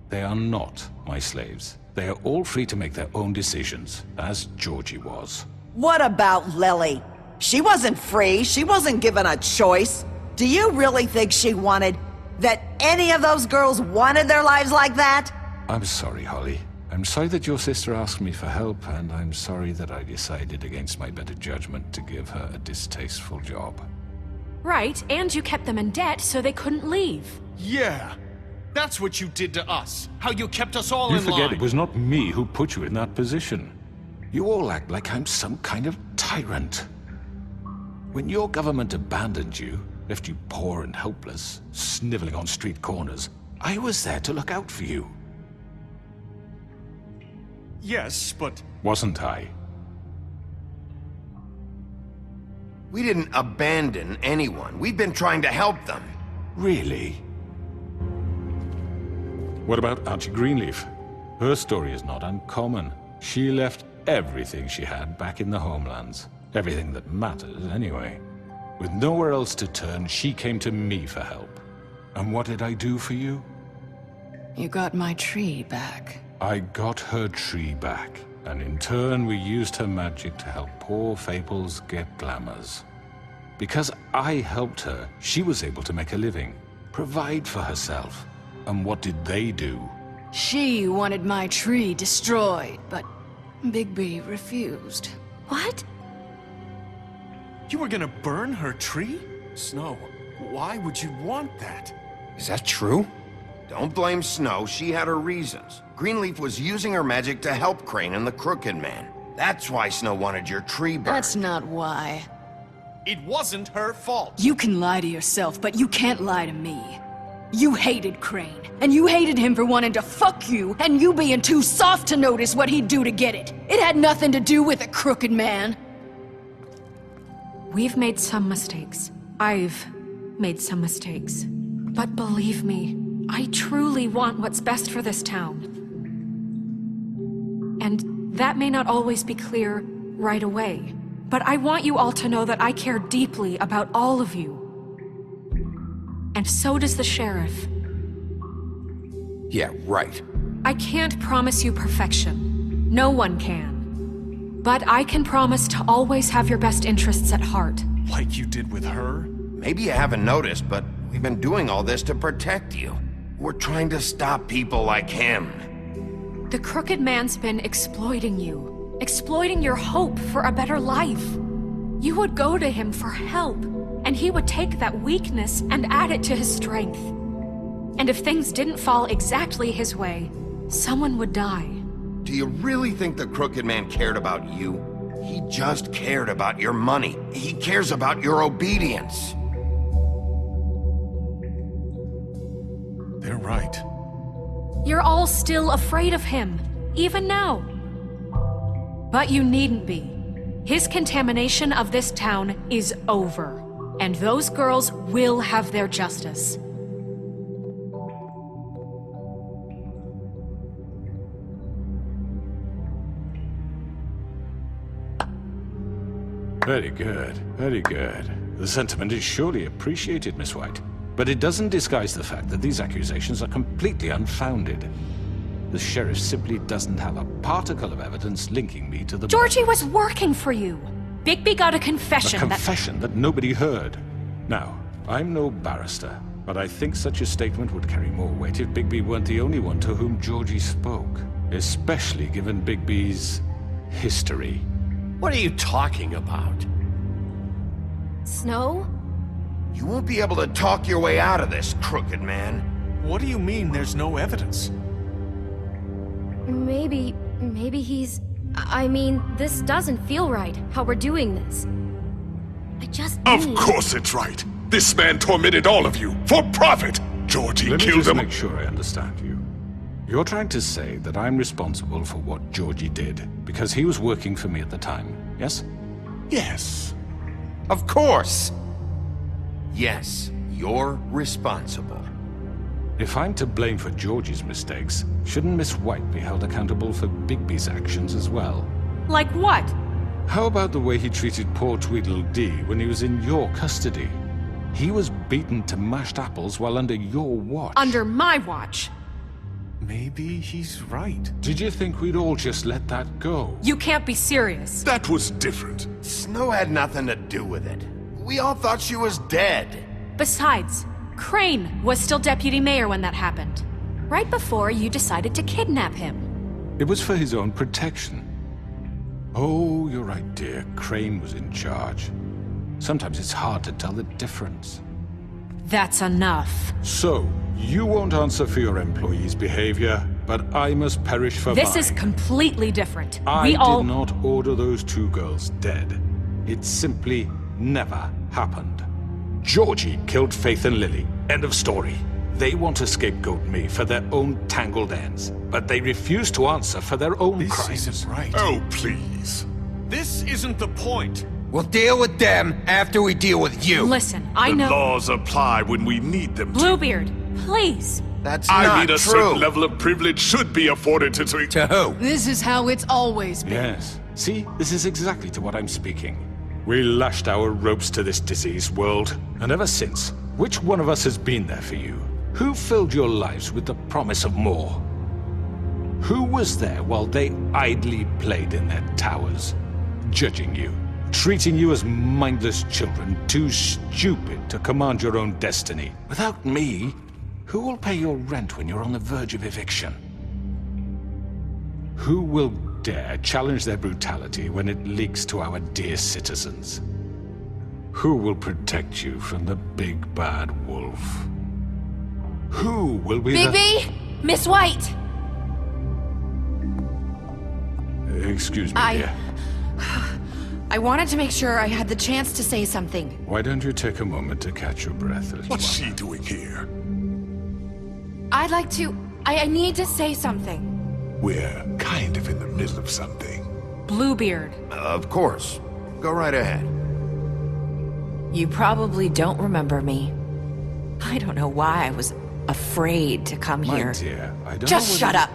They are not my slaves. They are all free to make their own decisions, as Georgie was. What about Lily? She wasn't free. She wasn't given a choice. Do you really think she wanted... that any of those girls wanted their lives like that? I'm sorry, Holly. I'm sorry that your sister asked me for help, and I'm sorry that I decided against my better judgment to give her a distasteful job. Right, and you kept them in debt so they couldn't leave. Yeah. That's what you did to us. How you kept us all in line. You forget it was not me who put you in that position. You all act like I'm some kind of tyrant. When your government abandoned you, left you poor and helpless, sniveling on street corners, I was there to look out for you. Yes, but... Wasn't I? We didn't abandon anyone. We've been trying to help them. Really? What about Auntie Greenleaf? Her story is not uncommon. She left everything she had back in the homelands. Everything that matters, anyway. With nowhere else to turn, she came to me for help. And what did I do for you? You got my tree back. I got her tree back, and in turn we used her magic to help poor Fables get glamours. Because I helped her, she was able to make a living, provide for herself. And what did they do? She wanted my tree destroyed, but Bigby refused. What? You were gonna burn her tree? Snow, why would you want that? Is that true? Don't blame Snow, she had her reasons. Greenleaf was using her magic to help Crane and the Crooked Man. That's why Snow wanted your tree burned. That's not why. It wasn't her fault. You can lie to yourself, but you can't lie to me. You hated Crane, and you hated him for wanting to fuck you, and you being too soft to notice what he'd do to get it. It had nothing to do with the Crooked Man. We've made some mistakes. I've made some mistakes. But believe me, I truly want what's best for this town. And that may not always be clear right away. But I want you all to know that I care deeply about all of you. And so does the sheriff. Yeah, right. I can't promise you perfection. No one can. But I can promise to always have your best interests at heart. Like you did with her? Maybe you haven't noticed, but we've been doing all this to protect you. We're trying to stop people like him. The Crooked Man's been exploiting you. Exploiting your hope for a better life. You would go to him for help, and he would take that weakness and add it to his strength. And if things didn't fall exactly his way, someone would die. Do you really think the Crooked Man cared about you? He just cared about your money. He cares about your obedience. They're right. You're all still afraid of him, even now. But you needn't be. His contamination of this town is over, and those girls will have their justice. Very good, very good. The sentiment is surely appreciated, Miss White. But it doesn't disguise the fact that these accusations are completely unfounded. The sheriff simply doesn't have a particle of evidence linking me to the... Georgie was working for you! Bigby got a confession A confession that nobody heard. Now, I'm no barrister, but I think such a statement would carry more weight if Bigby weren't the only one to whom Georgie spoke. Especially given Bigby's history. What are you talking about? Snow? You won't be able to talk your way out of this, crooked man. What do you mean there's no evidence? Maybe he's... I mean, this doesn't feel right, how we're doing this. I just Of course it's right. This man tormented all of you, for profit! Georgie Let me killed just him. make sure I understand you. You're trying to say that I'm responsible for what Georgie did, because he was working for me at the time, yes? Yes. Of course! Yes, you're responsible. If I'm to blame for Georgie's mistakes, shouldn't Miss White be held accountable for Bigby's actions as well? Like what? How about the way he treated poor Tweedledee when he was in your custody? He was beaten to mashed apples while under your watch. Under my watch. Maybe he's right. Did you think we'd all just let that go? You can't be serious. That was different. Snow had nothing to do with it. We all thought she was dead. Besides, Crane was still deputy mayor when that happened. Right before you decided to kidnap him. It was for his own protection. Oh, you're right, dear. Crane was in charge. Sometimes it's hard to tell the difference. That's enough. So, you won't answer for your employees' behavior, but I must perish for This mine. is completely different. I We all... did not order those two girls dead. It simply never happened. Georgie killed Faith and Lily. End of story. They want to scapegoat me for their own tangled ends, but they refuse to answer for their own crimes. This isn't right. Oh, please. This isn't the point. We'll deal with them after we deal with you. Listen, I The know... laws apply when we need them to. Bluebeard, please. That's I not mean, a true. certain level of privilege should be afforded to... To who? This is how it's always been. Yes. See, this is exactly to what I'm speaking. We lashed our ropes to this diseased world, and ever since, which one of us has been there for you? Who filled your lives with the promise of more? Who was there while they idly played in their towers, judging you, treating you as mindless children, too stupid to command your own destiny? Without me, who will pay your rent when you're on the verge of eviction? Who will dare challenge their brutality when it leaks to our dear citizens? Who will protect you from the big bad wolf? Who will be Bigby! Miss White! Excuse me, dear. I wanted to make sure I had the chance to say something. Why don't you take a moment to catch your breath a little What's while? she doing here? I'd like to... I need to say something. We're kind of in the middle of something. Bluebeard. Of course. Go right ahead. You probably don't remember me. I don't know why I was afraid to come My here. dear, I don't Just know shut up.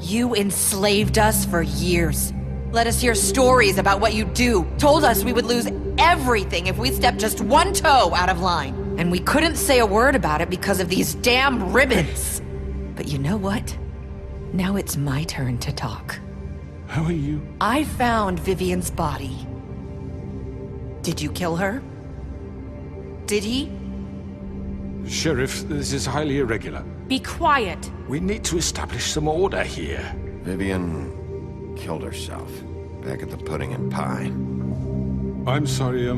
You enslaved us for years. Let us hear stories about what you do. Told us we would lose everything if we stepped just one toe out of line. And we couldn't say a word about it because of these damn ribbons. But you know what? Now it's my turn to talk. How are you? I found Vivian's body. Did you kill her? Did he? Sheriff, this is highly irregular. Be quiet. We need to establish some order here. Vivian killed herself back at the Pudding and Pie. I'm sorry,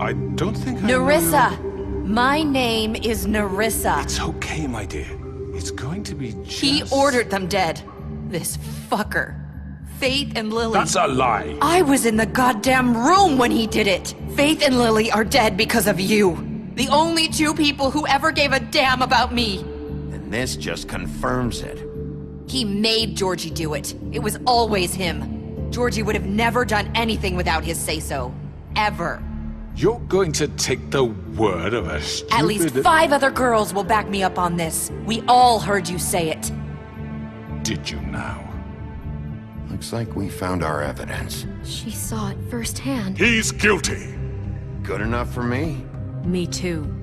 I don't think I Nerissa! My name is Nerissa. It's okay, my dear. It's going to be just... He ordered them dead. This fucker. Faith and Lily. That's a lie. I was in the goddamn room when he did it. Faith and Lily are dead because of you. The only two people who ever gave a damn about me. And this just confirms it. He made Georgie do it. It was always him. Georgie would have never done anything without his say-so. Ever. You're going to take the word of a stupid... At least 5 other girls will back me up on this. We all heard you say it. Did you now? Looks like we found our evidence. She saw it firsthand. He's guilty. Good enough for me? Me too.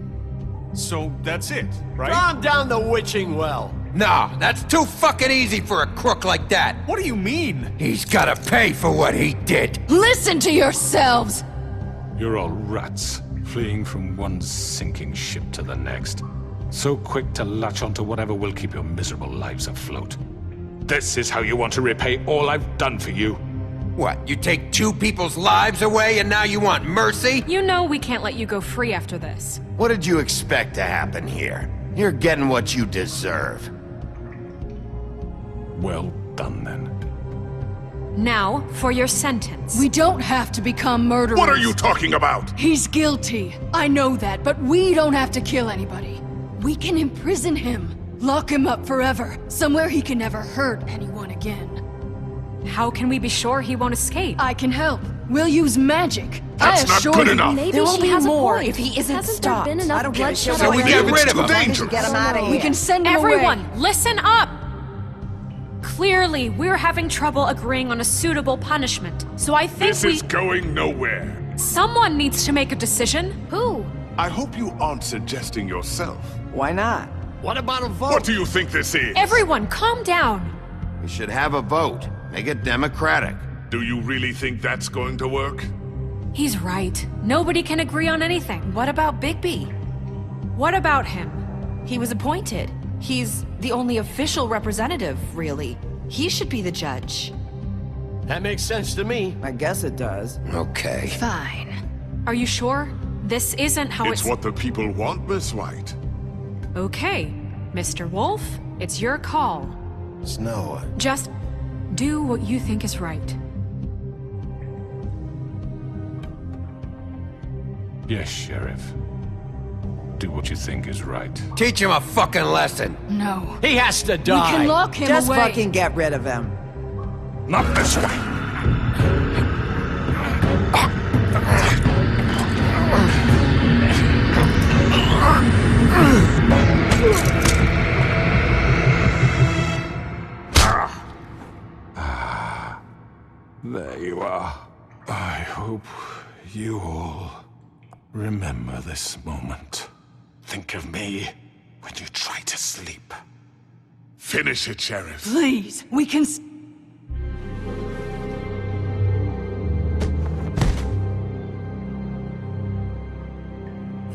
So that's it, right? Calm down the witching well. Nah, that's too fucking easy for a crook like that. What do you mean? He's gotta pay for what he did. Listen to yourselves! You're all rats, fleeing from one sinking ship to the next. So quick to latch onto whatever will keep your miserable lives afloat. This is how you want to repay all I've done for you? What, you take 2 people's lives away and now you want mercy? You know we can't let you go free after this. What did you expect to happen here? You're getting what you deserve. Well done, then. Now, for your sentence. We don't have to become murderers. What are you talking about? He's guilty. I know that, but we don't have to kill anybody. We can imprison him. Lock him up forever. Somewhere he can never hurt anyone again. How can we be sure he won't escape? I can help. We'll use magic. That's not good enough. Maybe There will she be has more a point. if he isn't Hasn't stopped. there been enough bloodshed So we already? get rid of him. Dangerous. Get him out of here. We can send him Everyone, away. listen up! Clearly, we're having trouble agreeing on a suitable punishment. So I think This is going nowhere. someone needs to make a decision. Who? I hope you aren't suggesting yourself. Why not? What about a vote? What do you think this is? Everyone, calm down. We should have a vote. Make it democratic. Do you really think that's going to work? He's right. Nobody can agree on anything. What about Bigby? What about him? He was appointed. He's the only official representative, really. He should be the judge. That makes sense to me. I guess it does. Okay. Fine. Are you sure? This isn't how It's what the people want, Miss White. Okay, Mr. Wolf, it's your call. Snow. Just do what you think is right. Yes, Sheriff. Do what you think is right. Teach him a fucking lesson. No. He has to We die. can lock him Just away. fucking get rid of him. Not this way. There you are. I hope you all remember this moment. Think of me when you try to sleep. Finish it, Sheriff. Please, we can...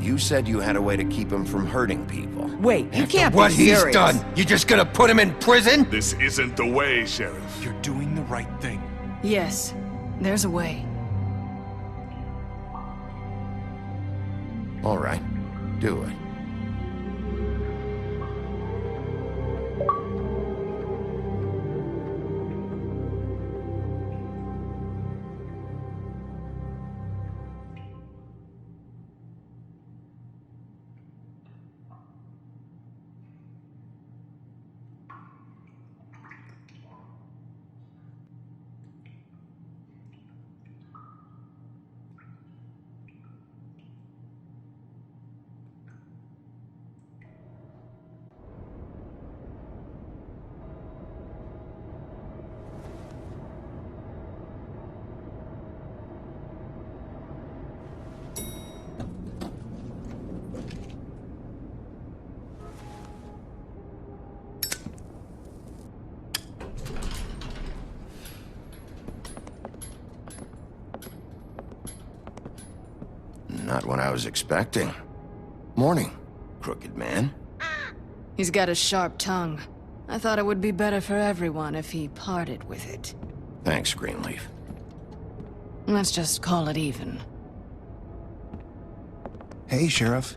You said you had a way to keep him from hurting people. Wait, you After can't what be he's serious. done, you just gonna put him in prison? This isn't the way, Sheriff. You're doing the right thing. Yes, there's a way. All right. Do it. Not what I was expecting. Morning, crooked man. He's got a sharp tongue. I thought it would be better for everyone if he parted with it. Thanks, Greenleaf. Let's just call it even. Hey, Sheriff.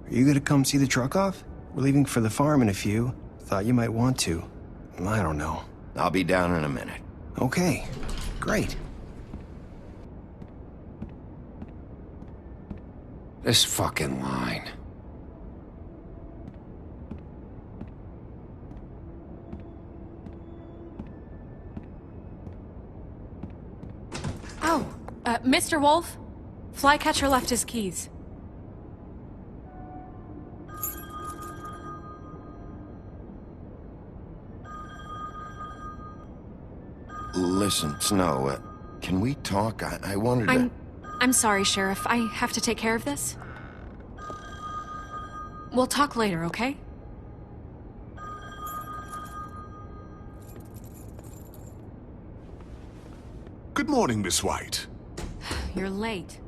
Are you gonna come see the truck off? We're leaving for the farm in a few. Thought you might want to. I don't know. I'll be down in a minute. Okay, great. This fucking line. Oh, Mr. Wolf, Flycatcher left his keys. Listen, Snow, can we talk? I wanted to... I'm sorry, Sheriff. I have to take care of this. We'll talk later, okay? Good morning, Miss White. You're late.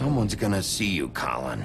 Someone's gonna see you, Colin.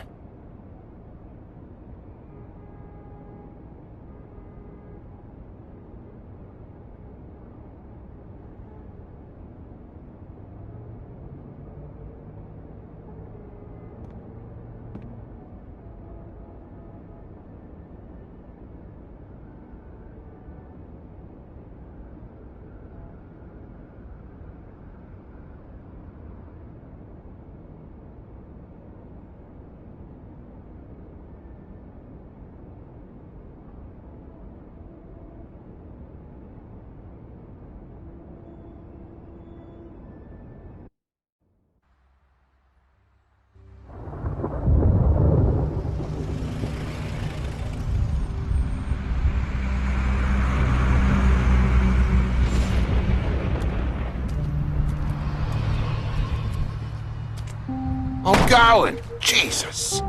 I'm going! Jesus!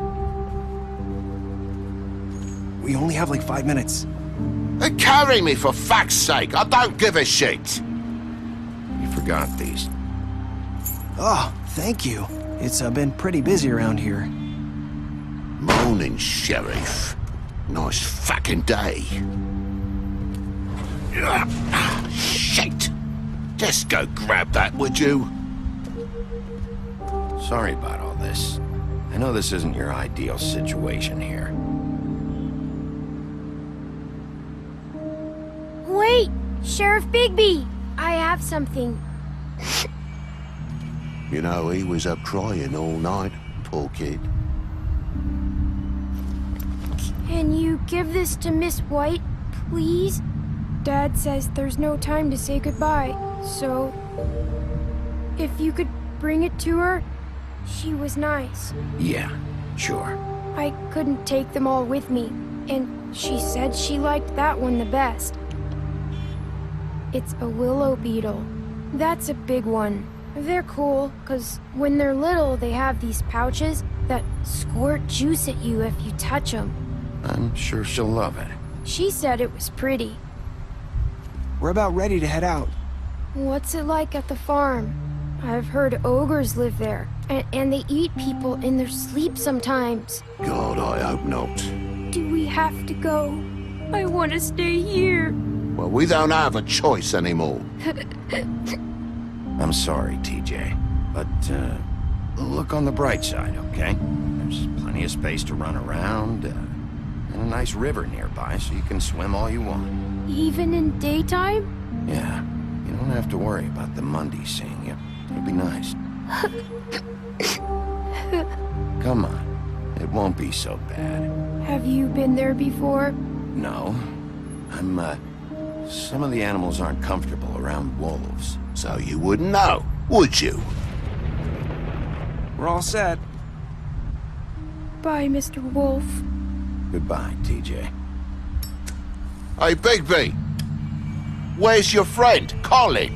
We only have like 5 minutes. Carry me, for fuck's sake! I don't give a shit! You forgot these. Oh, thank you. It's been pretty busy around here. Morning, Sheriff. Nice fucking day. Shit! Just go grab that, would you? Sorry about all this. I know this isn't your ideal situation here. Wait! Sheriff Bigby! I have something. You know, he was up crying all night, poor kid. Can you give this to Miss White, please? Dad says there's no time to say goodbye, so... if you could bring it to her, she was nice. Yeah, sure. I couldn't take them all with me, and she said she liked that one the best. It's a willow beetle. That's a big one. They're cool, 'cause when they're little, they have these pouches that squirt juice at you if you touch them. I'm sure she'll love it. She said it was pretty. We're about ready to head out. What's it like at the farm? I've heard ogres live there, and they eat people in their sleep sometimes. God, I hope not. Do we have to go? I want to stay here. Well, we don't have a choice anymore. I'm sorry, TJ, but look on the bright side, okay? There's plenty of space to run around, and a nice river nearby, so you can swim all you want. Even in daytime? Yeah, you don't have to worry about the Mundy seeing you. It'll be nice. Come on, it won't be so bad. Have you been there before? No, some of the animals aren't comfortable around wolves. So you wouldn't know, would you? We're all set. Bye, Mr. Wolf. Goodbye, TJ. Hey, Bigby! Where's your friend, Colin?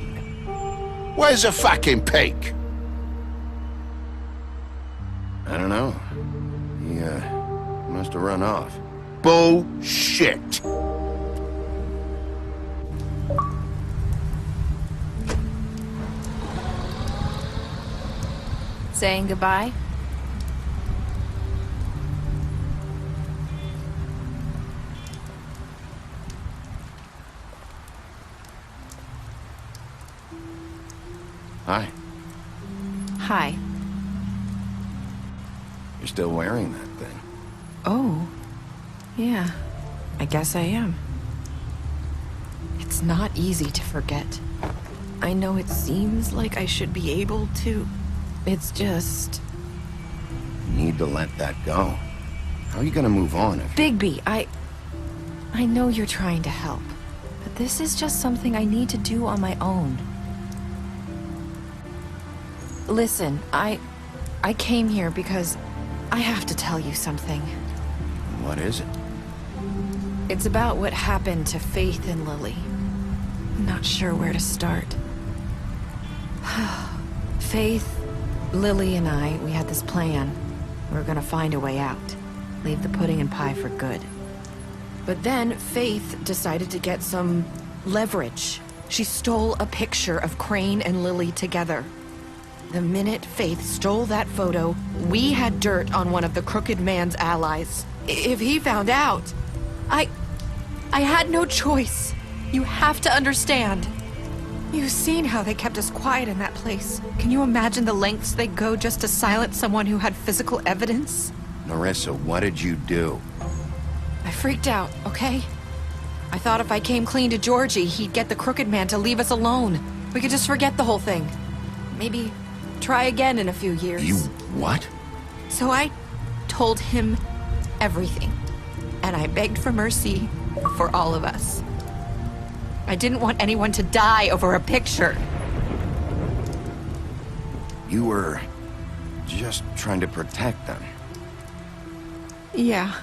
Where's the fucking pig? I don't know. He, must have run off. Bullshit! Saying goodbye? Hi. Hi. You're still wearing that thing. Oh. Yeah. I guess I am. It's not easy to forget. I know it seems like I should be able to. It's just... You need to let that go. How are you gonna move on if... Bigby, I know you're trying to help, but this is just something I need to do on my own. Listen, I came here because I have to tell you something. What is it? It's about what happened to Faith and Lily. I'm not sure where to start. Faith, Lily and I, we had this plan. We were gonna find a way out. Leave the pudding and pie for good. But then Faith decided to get some leverage. She stole a picture of Crane and Lily together. The minute Faith stole that photo, we had dirt on one of the Crooked Man's allies. If he found out, I had no choice. You have to understand. You've seen how they kept us quiet in that place. Can you imagine the lengths they go just to silence someone who had physical evidence? Nerissa, what did you do? I freaked out, okay? I thought if I came clean to Georgie, he'd get the Crooked Man to leave us alone. We could just forget the whole thing. Maybe try again in a few years. You what? So I told him everything. And I begged for mercy for all of us. I didn't want anyone to die over a picture. You were just trying to protect them. Yeah.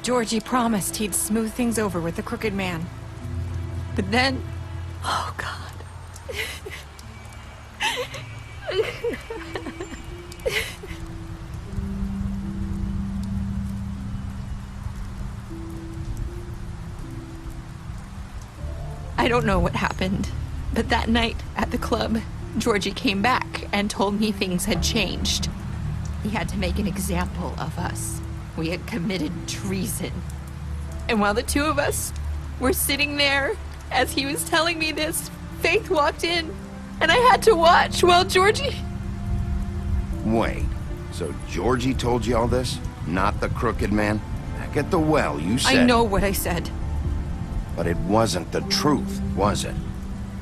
Georgie promised he'd smooth things over with the Crooked Man. But then... Oh, God. I don't know what happened, but that night at the club, Georgie came back and told me things had changed. He had to make an example of us. We had committed treason. And while the two of us were sitting there, as he was telling me this, Faith walked in, and I had to watch while Georgie... Wait, so Georgie told you all this? Not the Crooked Man? Back at the well, you said... I know what I said. But it wasn't the truth, was it?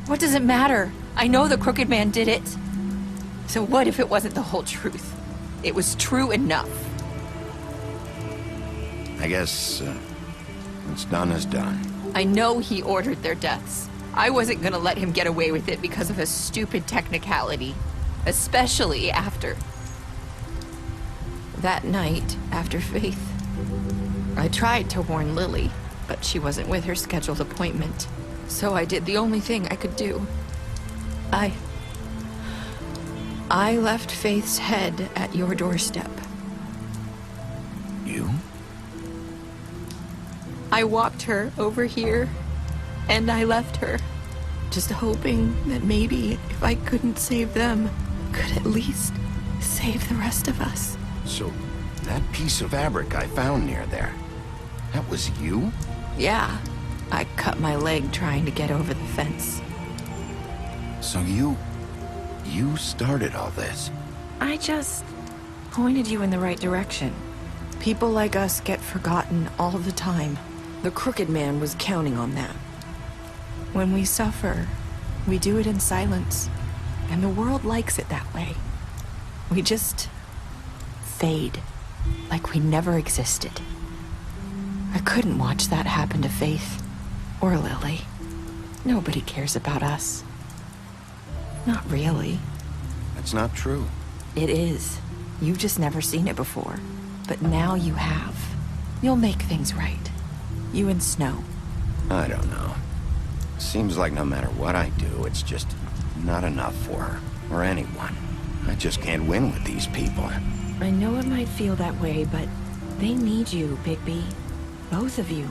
What does it matter? I know the Crooked Man did it. So what if it wasn't the whole truth? It was true enough. I guess, what's done is done. I know he ordered their deaths. I wasn't gonna let him get away with it because of a stupid technicality. Especially after... that night, after Faith. I tried to warn Lily, but she wasn't with her scheduled appointment. So I did the only thing I could do. I left Faith's head at your doorstep. You? I walked her over here, and I left her. Just hoping that maybe if I couldn't save them, could at least save the rest of us. So, that piece of fabric I found near there, that was you? Yeah. I cut my leg trying to get over the fence. So you started all this? I just pointed you in the right direction. People like us get forgotten all the time. The Crooked Man was counting on that. When we suffer, we do it in silence. And the world likes it that way. We just fade, like we never existed. I couldn't watch that happen to Faith. Or Lily. Nobody cares about us. Not really. That's not true. It is. You've just never seen it before. But now you have. You'll make things right. You and Snow. I don't know. Seems like no matter what I do, it's just not enough for her. Or anyone. I just can't win with these people. I know it might feel that way, but they need you, Bigby. Both of you.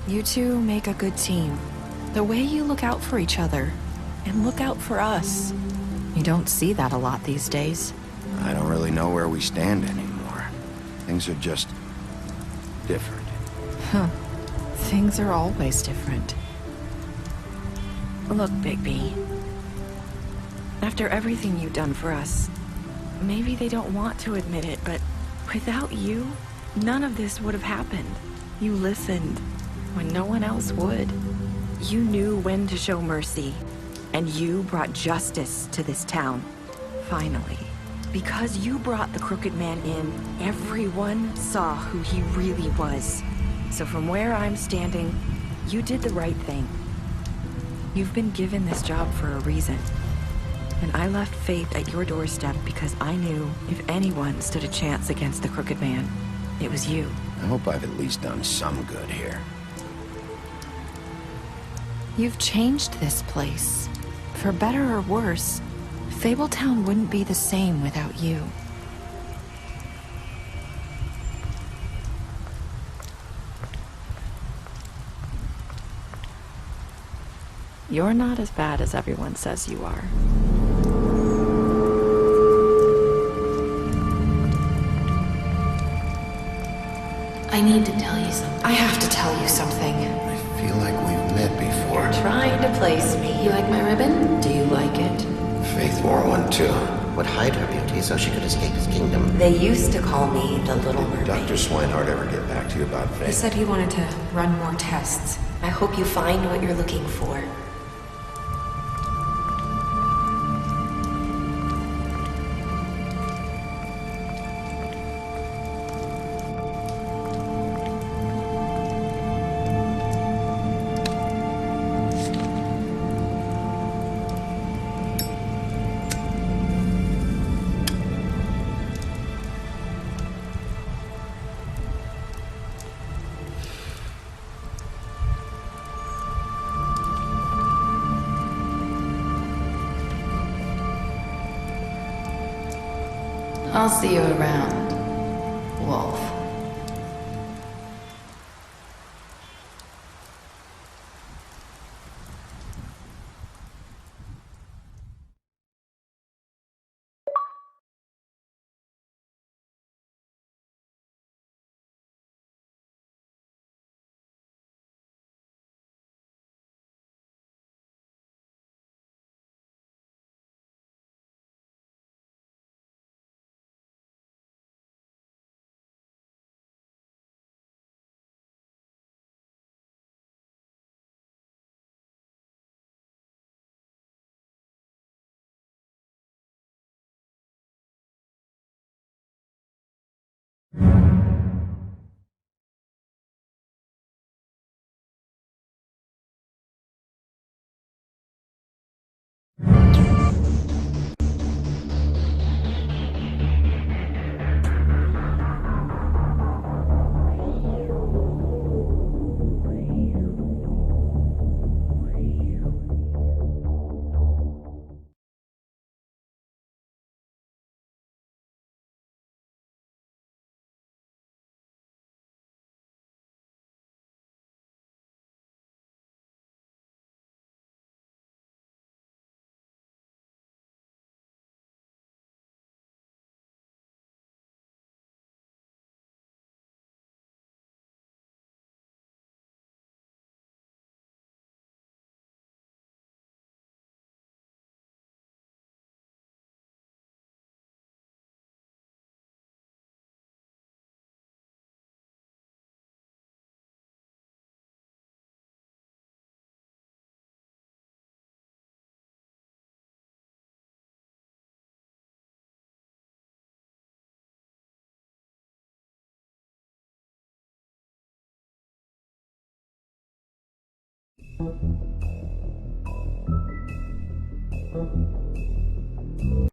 You two make a good team. The way you look out for each other, and look out for us. You don't see that a lot these days. I don't really know where we stand anymore. Things are just... different. Huh. Things are always different. Look, Bigby. After everything you've done for us, maybe they don't want to admit it, but without you, none of this would have happened. You listened when no one else would. You knew when to show mercy, and you brought justice to this town. Finally. Because you brought the Crooked Man in, everyone saw who he really was. So from where I'm standing, you did the right thing. You've been given this job for a reason. And I left Faith at your doorstep because I knew if anyone stood a chance against the Crooked Man, it was you. I hope I've at least done some good here. You've changed this place. For better or worse, Fabletown wouldn't be the same without you. You're not as bad as everyone says you are. I need to tell you something. I have to tell you something. I feel like we've met before. Trying to place me. You like my ribbon? Do you like it? Faith wore one too. Would hide her beauty so she could escape his kingdom. They used to call me the Little Mermaid. Did Dr. Swinehart ever get back to you about Faith? He said he wanted to run more tests. I hope you find what you're looking for. I'll see you around, Wolf.